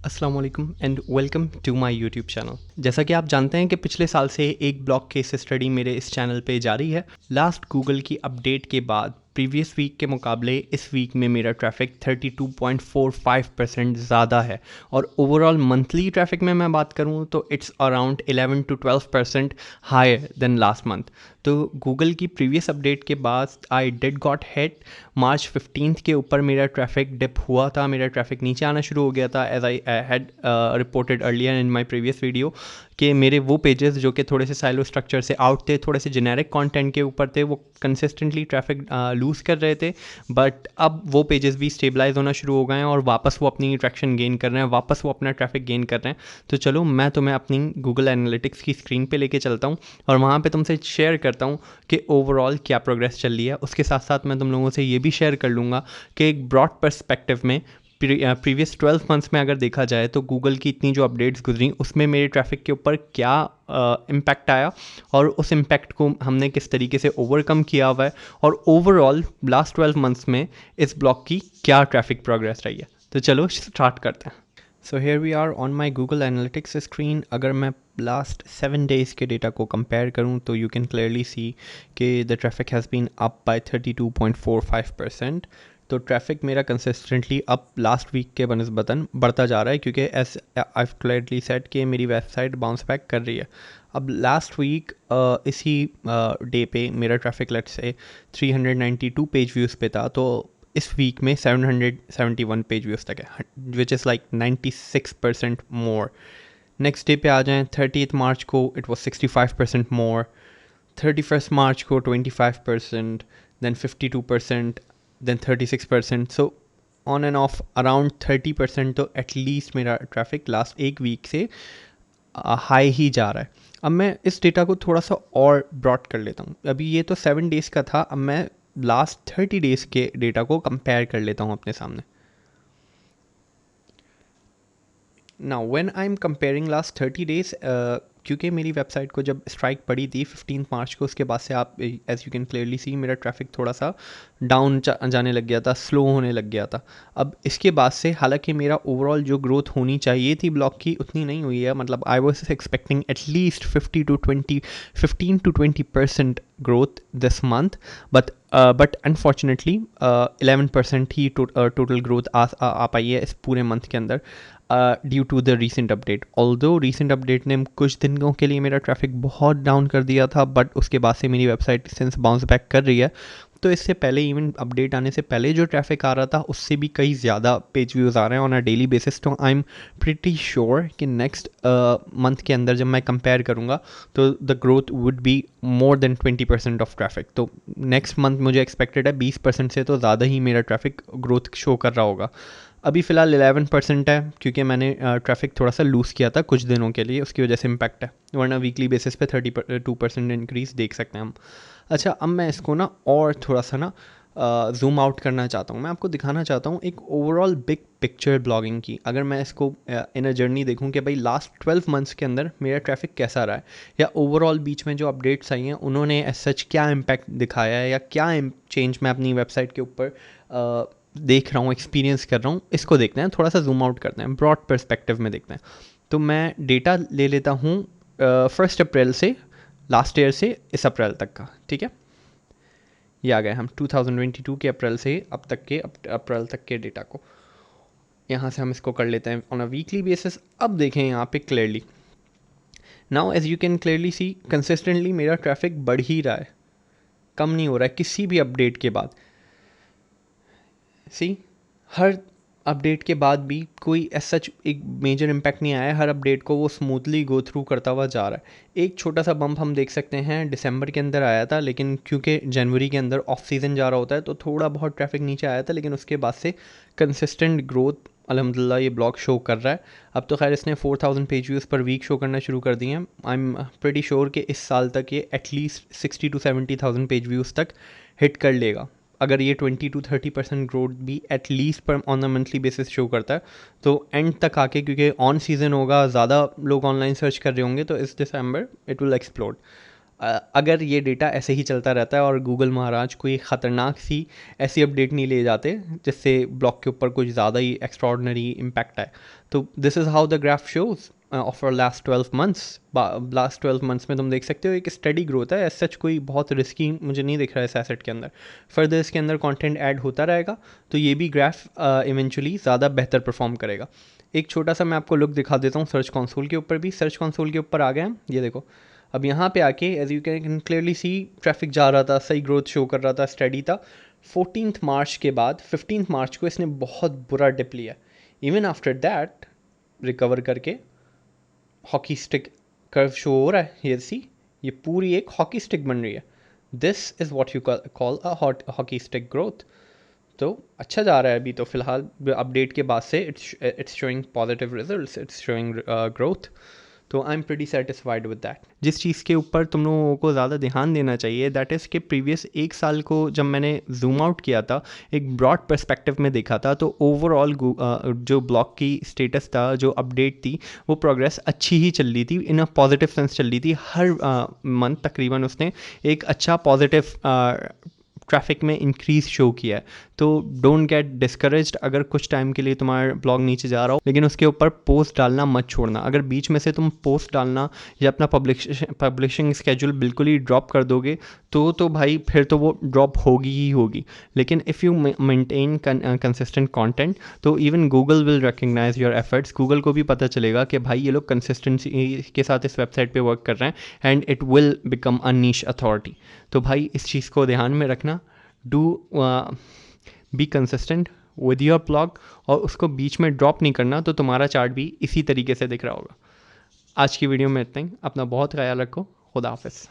अस्सलाम वालेकुम and welcome to my YouTube channel. जैसा कि आप जानते हैं कि पिछले साल से एक ब्लॉग केस स्टडी मेरे इस चैनल पे जारी है। लास्ट गूगल की अपडेट के बाद प्रीवियस वीक के मुकाबले इस वीक में मेरा ट्रैफिक 32.45% ज़्यादा है और ओवरऑल मंथली ट्रैफिक में मैं बात करूँ तो it's around 11 to 12% higher than last month. तो गूगल की प्रीवियस अपडेट के बाद I did got hit March 15 के ऊपर मेरा ट्रैफिक डिप हुआ था, मेरा ट्रैफिक नीचे आना शुरू हो गया था as I had reported earlier in my previous video कि मेरे वो पेजेस जो कि थोड़े से साइलो स्ट्रक्चर से आउट थे, थोड़े से जेनेरिक कंटेंट के ऊपर थे, वो कंसिस्टेंटली ट्रैफिक लूज़ कर रहे थे। बट अब वो पेजेस भी स्टेबलाइज होना शुरू हो गए हैं और वापस वो अपनी ट्रैक्शन गेन कर रहे हैं, वापस वो अपना ट्रैफिक गेन कर रहे हैं। तो चलो मैं तुम्हें अपनी गूगल एनालिटिक्स की स्क्रीन पे लेके चलता हूँ और वहाँ पे तुमसे शेयर करता हूँ कि ओवरऑल क्या प्रोग्रेस चल रही है। उसके साथ साथ मैं तुम लोगों से ये भी शेयर कर लूँगा कि एक ब्रॉड पर्सपेक्टिव में प्रीवियस 12 मंथ्स में अगर देखा जाए तो गूगल की इतनी जो अपडेट्स गुजरी उसमें मेरे ट्रैफिक के ऊपर क्या इम्पैक्ट आया और उस इम्पैक्ट को हमने किस तरीके से ओवरकम किया हुआ है और ओवरऑल लास्ट 12 मंथ्स में इस ब्लॉक की क्या ट्रैफिक प्रोग्रेस रही है। तो चलो स्टार्ट करते हैं। So here we are on my Google analytics screen. अगर मैं लास्ट 7 डेज़ के डेटा को कंपेयर करूँ तो यू कैन क्लियरली सी कि the traffic has been up by 32.45%। तो ट्रैफिक मेरा कंसिस्टेंटली अब लास्ट वीक के बनस्बतन बढ़ता जा रहा है क्योंकि एज आई क्लियरली सेट कि मेरी वेबसाइट बाउंस बैक कर रही है। अब लास्ट वीक इसी डे पे मेरा traffic let's say 392 page views पे था, तो इस वीक में 771 पेज व्यूज़ तक है, which is like 96% more. Next day पे आ जाएँ 30th मार्च को it was 65% more, 31st March को 25%, then 52%, then 36%। So on end of around 30% तो एटलीस्ट मेरा ट्रैफिक लास्ट एक वीक से हाई ही जा रहा है। अब मैं इस डेटा को थोड़ा सा और ब्रॉड कर लेता हूँ। अभी ये तो 7 डेज़ का था, अब मैं लास्ट 30 डेज़ के डेटा को कंपेयर कर लेता हूँ अपने सामने। Now when I am comparing last 30 days, क्योंकि मेरी वेबसाइट को जब स्ट्राइक पड़ी थी 15 मार्च को, उसके बाद से आप as you can clearly see मेरा ट्रैफिक थोड़ा सा डाउन जाने लग गया था, स्लो होने लग गया था। अब इसके बाद से हालांकि मेरा ओवरऑल जो ग्रोथ होनी चाहिए थी ब्लॉक की उतनी नहीं हुई है। मतलब I was expecting at least 15 to 20% growth this month, but unfortunately 11% ही टोटल ग्रोथ आ पाई है इस पूरे मंथ के अंदर due to the recent update. Although recent update ने कुछ दिनों के लिए मेरा ट्रैफिक बहुत डाउन कर दिया था, बट उसके बाद से मेरी वेबसाइट सिंस बाउंस बैक कर रही है। तो इससे पहले इवन अपडेट आने से पहले जो ट्रैफिक आ रहा था उससे भी कई ज़्यादा पेज व्यूज़ आ रहे हैं ऑन अ डेली बेसिस। तो आई एम प्रिटी श्योर कि नेक्स्ट मंथ के अंदर जब मैं कंपेयर करूँगा तो the growth would be more than 20% of traffic. तो नेक्स्ट मंथ मुझे एक्सपेक्टेड है 20% से तो ज़्यादा ही मेरा ट्रैफिक ग्रोथ शो कर रहा होगा। अभी फ़िलहाल 11% है क्योंकि मैंने ट्रैफिक थोड़ा सा लूज़ किया था कुछ दिनों के लिए, उसकी वजह से इम्पैक्ट है, वरना वीकली बेसिस पे 32% इंक्रीज़ देख सकते हैं हम। अच्छा, अब मैं इसको ना और थोड़ा सा ना जूम आउट करना चाहता हूँ। मैं आपको दिखाना चाहता हूँ एक ओवरऑल बिग पिक्चर ब्लॉगिंग की। अगर मैं इसको इन अ जर्नी देखूँ कि भाई लास्ट 12 मंथ्स के अंदर मेरा ट्रैफिक कैसा रहा है, या ओवरऑल बीच में जो अपडेट्स आई हैं उन्होंने एज सच क्या इम्पैक्ट दिखाया है, या क्या चेंज मैं अपनी वेबसाइट के ऊपर देख रहा हूँ, एक्सपीरियंस कर रहा हूँ, इसको देखते हैं। थोड़ा सा जूम आउट करते हैं, ब्रॉड पर्सपेक्टिव में देखते हैं। तो मैं डेटा ले लेता हूँ 1 अप्रैल से लास्ट ईयर से इस अप्रैल तक का, ठीक है। ये आ गए हम 2022 के अप्रैल से अब तक के अप्रैल तक के डेटा को। यहाँ से हम इसको कर लेते हैं ऑन अ वीकली बेसिस। अब देखें यहाँ पे clearly, now as you can clearly see consistently मेरा ट्रैफिक बढ़ ही रहा है, कम नहीं हो रहा है किसी भी अपडेट के बाद। सी हर अपडेट के बाद भी कोई एज सच एक मेजर इम्पैक्ट नहीं आया, हर अपडेट को वो स्मूथली गो थ्रू करता हुआ जा रहा है। एक छोटा सा बम्प हम देख सकते हैं दिसंबर के अंदर आया था, लेकिन क्योंकि जनवरी के अंदर ऑफ सीज़न जा रहा होता है तो थोड़ा बहुत ट्रैफिक नीचे आया था, लेकिन उसके बाद से कंसिस्टेंट ग्रोथ अल्हम्दुलिल्लाह ये ब्लॉग शो कर रहा है। अब तो खैर इसने 4000 page views per week show करना शुरू कर दिए हैं। आई एम प्रीटी श्योर कि इस साल तक ये एटलीस्ट 60 to 70,000 पेज व्यूज़ तक हिट कर लेगा। अगर ये 20 to 30% ग्रोथ भी एटलीस्ट पर on a monthly basis show करता है तो एंड तक आके, क्योंकि ऑन सीज़न होगा, ज़्यादा लोग ऑनलाइन सर्च कर रहे होंगे, तो इस दिसंबर इट विल एक्सप्लोड। अगर ये डेटा ऐसे ही चलता रहता है और गूगल महाराज कोई ख़तरनाक सी ऐसी अपडेट नहीं ले जाते जिससे ब्लॉग के ऊपर कुछ ज़्यादा ही एक्स्ट्रॉर्डनरी इम्पैक्ट आए, तो this is how the graph shows of last 12 months. Last 12 months में तुम देख सकते हो एक स्टडी ग्रोथ है। एज सच कोई बहुत रिस्की मुझे नहीं दिख रहा है इस एसेट के अंदर। फर्दर इसके अंदर कंटेंट ऐड होता रहेगा तो ये भी ग्राफ इवेंचुअली ज़्यादा बेहतर परफॉर्म करेगा। एक छोटा सा मैं आपको लुक दिखा देता हूँ सर्च कंसोल के ऊपर भी। सर्च कंसोल के ऊपर आ गए हम, ये देखो। अब यहाँ पे आके as you can clearly see traffic जा रहा था, सही ग्रोथ शो कर रहा था, स्टडी था। 14 मार्च के बाद 15 मार्च को इसने बहुत बुरा डिप लिया। इवन आफ्टर दैट रिकवर करके हॉकी स्टिक कर्व शो हो रहा है, ये सी, ये पूरी एक हॉकी स्टिक बन रही है। This is what you call a hockey stick growth. तो अच्छा जा रहा है अभी तो फिलहाल अपडेट के बाद से। It's showing positive results, it's showing growth. तो I am pretty satisfied with that. जिस चीज़ के ऊपर तुम लोगों को ज़्यादा ध्यान देना चाहिए दैट इज़ कि प्रीवियस एक साल को जब मैंने जूम आउट किया था, एक ब्रॉड पर्सपेक्टिव में देखा था, तो ओवरऑल जो ब्लॉग की स्टेटस था, जो अपडेट थी, वो प्रोग्रेस अच्छी ही चल रही थी, इन अ पॉजिटिव सेंस चल रही थी। हर मंथ तकरीबन उसने एक अच्छा पॉजिटिव ट्रैफिक में इंक्रीज शो किया है। तो डोंट गेट डिस्करेज्ड अगर कुछ टाइम के लिए तुम्हारा ब्लॉग नीचे जा रहा हो, लेकिन उसके ऊपर पोस्ट डालना मत छोड़ना। अगर बीच में से तुम पोस्ट डालना या अपना पब्लिशिंग स्केड्यूल बिल्कुल ही ड्रॉप कर दोगे तो भाई फिर तो वो ड्रॉप होगी ही होगी। लेकिन if you maintain consistent content तो even Google will recognise your efforts. Google को भी पता चलेगा कि भाई ये लोग कंसिस्टेंसी के साथ इस वेबसाइट पे वर्क कर रहे हैं and it will become a niche authority. तो भाई इस चीज़ को ध्यान में रखना। Do be consistent with your blog और उसको बीच में ड्रॉप नहीं करना, तो तुम्हारा चार्ट भी इसी तरीके से दिख रहा होगा। आज की वीडियो में इतना ही। अपना बहुत ख्याल रखो। खुदा हाफिज़।